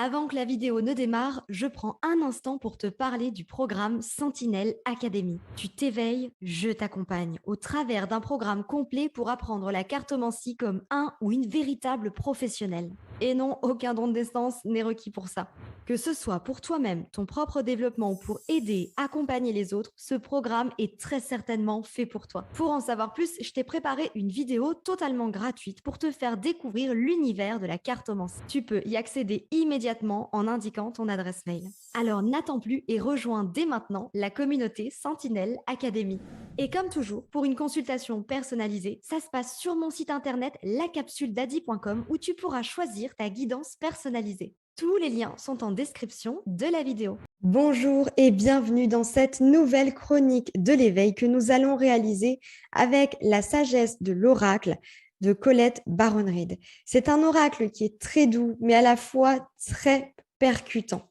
Avant que la vidéo ne démarre, je prends un instant pour te parler du programme Sentinelle Academy. Tu t'éveilles, je t'accompagne au travers d'un programme complet pour apprendre la cartomancie comme un ou une véritable professionnelle. Et non, aucun don de naissance n'est requis pour ça. Que ce soit pour toi-même, ton propre développement ou pour aider, accompagner les autres, ce programme est très certainement fait pour toi. Pour en savoir plus, je t'ai préparé une vidéo totalement gratuite pour te faire découvrir l'univers de la cartomancie. Tu peux y accéder immédiatement en indiquant ton adresse mail. Alors n'attends plus et rejoins dès maintenant la communauté Sentinelle Academy. Et comme toujours, pour une consultation personnalisée, ça se passe sur mon site internet lacapsuledadi.com où tu pourras choisir ta guidance personnalisée. Tous les liens sont en description de la vidéo. Bonjour et bienvenue dans cette nouvelle chronique de l'éveil que nous allons réaliser avec la sagesse de l'oracle de Colette Baron-Reid. C'est un oracle qui est très doux mais à la fois très percutant.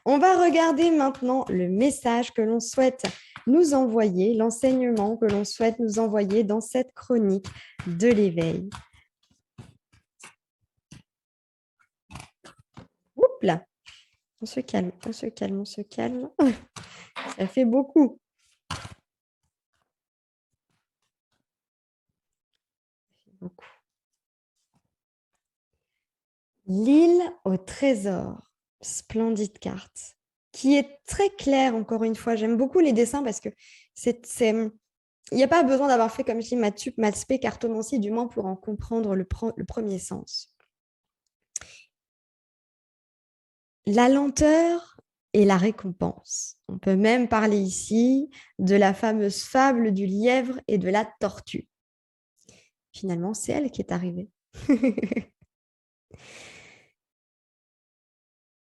On va regarder maintenant le message que l'on souhaite nous envoyer, l'enseignement que l'on souhaite nous envoyer dans cette chronique de l'éveil. Oups là, on se calme, on se calme, on se calme. Ça fait beaucoup. L'île au trésor, splendide carte, qui est très claire encore une fois. J'aime beaucoup les dessins parce que il n'y a pas besoin d'avoir fait, comme je dis, maths spé, cartomancie, du moins pour en comprendre le premier sens. La lenteur et la récompense. On peut même parler ici de la fameuse fable du lièvre et de la tortue. Finalement, c'est elle qui est arrivée.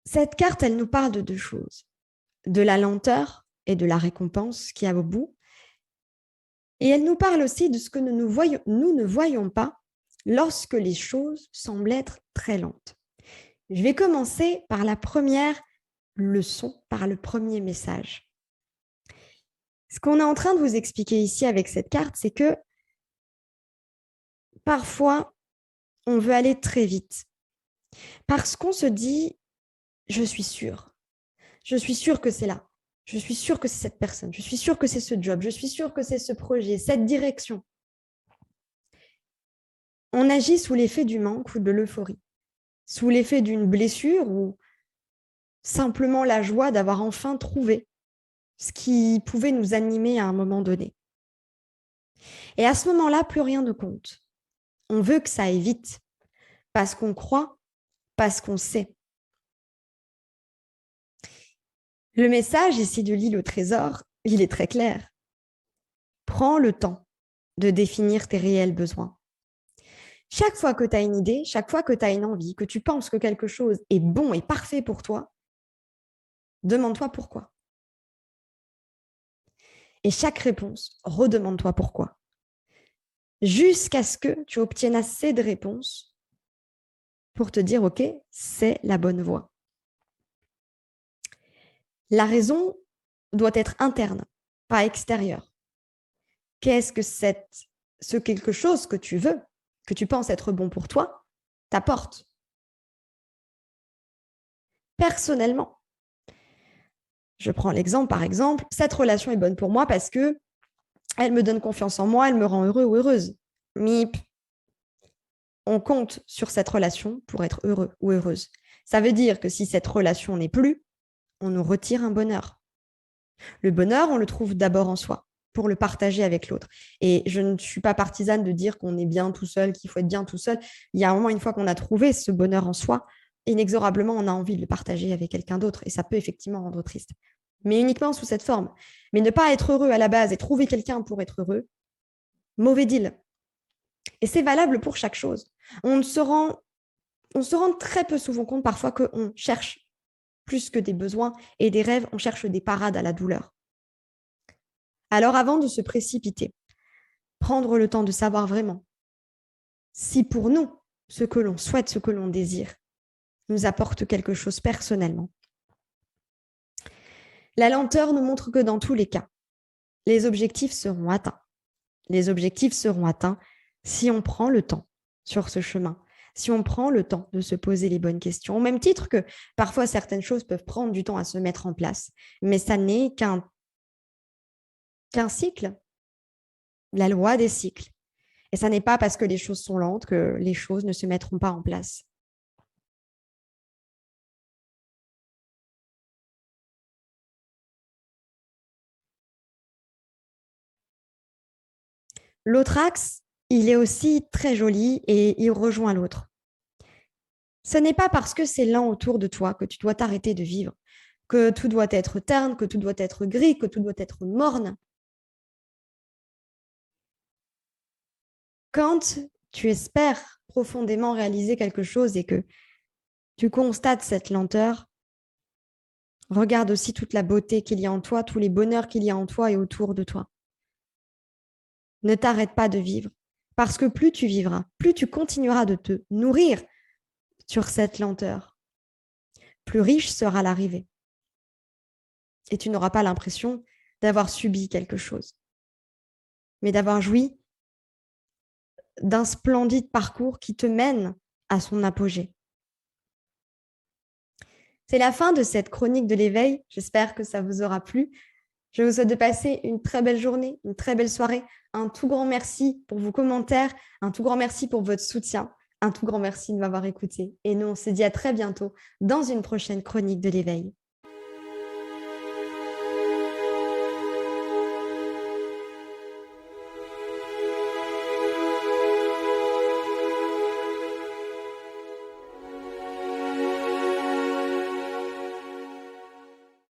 Cette carte, elle nous parle de deux choses. De la lenteur et de la récompense qu'il y a au bout. Et elle nous parle aussi de ce que nous ne voyons pas lorsque les choses semblent être très lentes. Je vais commencer par la première leçon, par le premier message. Ce qu'on est en train de vous expliquer ici avec cette carte, c'est que parfois, on veut aller très vite parce qu'on se dit, je suis sûre que c'est là, je suis sûre que c'est cette personne, je suis sûre que c'est ce job, je suis sûre que c'est ce projet, cette direction. On agit sous l'effet du manque ou de l'euphorie, sous l'effet d'une blessure ou simplement la joie d'avoir enfin trouvé ce qui pouvait nous animer à un moment donné. Et à ce moment-là, plus rien ne compte. On veut que ça aille vite, parce qu'on croit, parce qu'on sait. Le message ici de l'île au trésor, il est très clair. Prends le temps de définir tes réels besoins. Chaque fois que tu as une idée, chaque fois que tu as une envie, que tu penses que quelque chose est bon et parfait pour toi, demande-toi pourquoi. Et chaque réponse, redemande-toi pourquoi. Jusqu'à ce que tu obtiennes assez de réponses pour te dire, OK, c'est la bonne voie. La raison doit être interne, pas extérieure. Qu'est-ce que ce quelque chose que tu veux, que tu penses être bon pour toi, t'apporte personnellement? Je prends l'exemple, par exemple, cette relation est bonne pour moi parce que elle me donne confiance en moi, elle me rend heureux ou heureuse. Mais on compte sur cette relation pour être heureux ou heureuse. Ça veut dire que si cette relation n'est plus, on nous retire un bonheur. Le bonheur, on le trouve d'abord en soi, pour le partager avec l'autre. Et je ne suis pas partisane de dire qu'on est bien tout seul, qu'il faut être bien tout seul. Il y a un moment, une fois qu'on a trouvé ce bonheur en soi, inexorablement, on a envie de le partager avec quelqu'un d'autre. Et ça peut effectivement rendre triste. Mais uniquement sous cette forme. Mais ne pas être heureux à la base et trouver quelqu'un pour être heureux, mauvais deal. Et c'est valable pour chaque chose. On se rend très peu souvent compte parfois qu'on cherche plus que des besoins et des rêves, on cherche des parades à la douleur. Alors avant de se précipiter, prendre le temps de savoir vraiment si pour nous, ce que l'on souhaite, ce que l'on désire, nous apporte quelque chose personnellement. La lenteur ne montre que dans tous les cas, les objectifs seront atteints. Les objectifs seront atteints si on prend le temps sur ce chemin Si on prend le temps de se poser les bonnes questions, au même titre que parfois certaines choses peuvent prendre du temps à se mettre en place, mais ça n'est qu'un cycle, la loi des cycles. Et ça n'est pas parce que les choses sont lentes que les choses ne se mettront pas en place. L'autre axe, il est aussi très joli et il rejoint l'autre. Ce n'est pas parce que c'est lent autour de toi que tu dois t'arrêter de vivre, que tout doit être terne, que tout doit être gris, que tout doit être morne. Quand tu espères profondément réaliser quelque chose et que tu constates cette lenteur, regarde aussi toute la beauté qu'il y a en toi, tous les bonheurs qu'il y a en toi et autour de toi. Ne t'arrête pas de vivre, parce que plus tu vivras, plus tu continueras de te nourrir sur cette lenteur, plus riche sera l'arrivée. Et tu n'auras pas l'impression d'avoir subi quelque chose, mais d'avoir joui d'un splendide parcours qui te mène à son apogée. C'est la fin de cette chronique de l'éveil. J'espère que ça vous aura plu. Je vous souhaite de passer une très belle journée, une très belle soirée. Un tout grand merci pour vos commentaires, un tout grand merci pour votre soutien, un tout grand merci de m'avoir écouté. Et nous, on se dit à très bientôt dans une prochaine chronique de l'éveil.